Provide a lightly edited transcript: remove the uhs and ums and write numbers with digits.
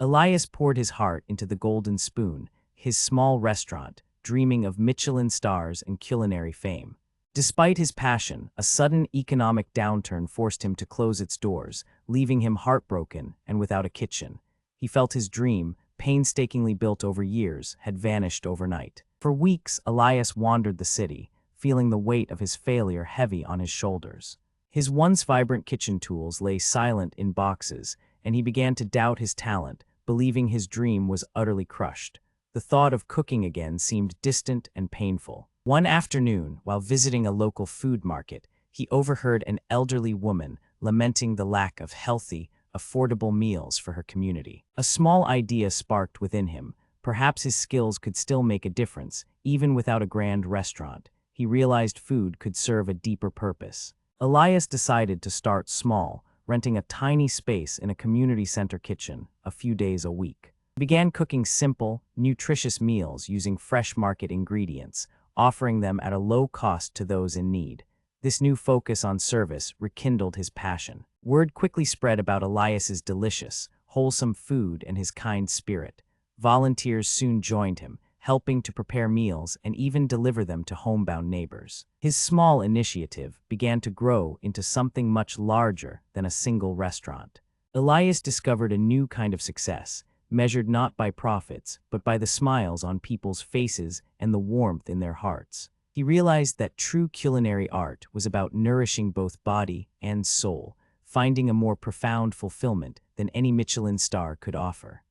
Elias poured his heart into the Golden Spoon, his small restaurant, dreaming of Michelin stars and culinary fame. Despite his passion, a sudden economic downturn forced him to close its doors, leaving him heartbroken and without a kitchen. He felt his dream, painstakingly built over years, had vanished overnight. For weeks, Elias wandered the city, feeling the weight of his failure heavy on his shoulders. His once vibrant kitchen tools lay silent in boxes, and he began to doubt his talent, believing his dream was utterly crushed. The thought of cooking again seemed distant and painful. One afternoon, while visiting a local food market, he overheard an elderly woman lamenting the lack of healthy, affordable meals for her community. A small idea sparked within him. Perhaps his skills could still make a difference, even without a grand restaurant. He realized food could serve a deeper purpose. Elias decided to start small, renting a tiny space in a community center kitchen a few days a week. He began cooking simple, nutritious meals using fresh market ingredients, offering them at a low cost to those in need. This new focus on service rekindled his passion. Word quickly spread about Elias's delicious, wholesome food and his kind spirit. Volunteers soon joined him, helping to prepare meals and even deliver them to homebound neighbors. His small initiative began to grow into something much larger than a single restaurant. Elias discovered a new kind of success, measured not by profits, but by the smiles on people's faces and the warmth in their hearts. He realized that true culinary art was about nourishing both body and soul, finding a more profound fulfillment than any Michelin star could offer.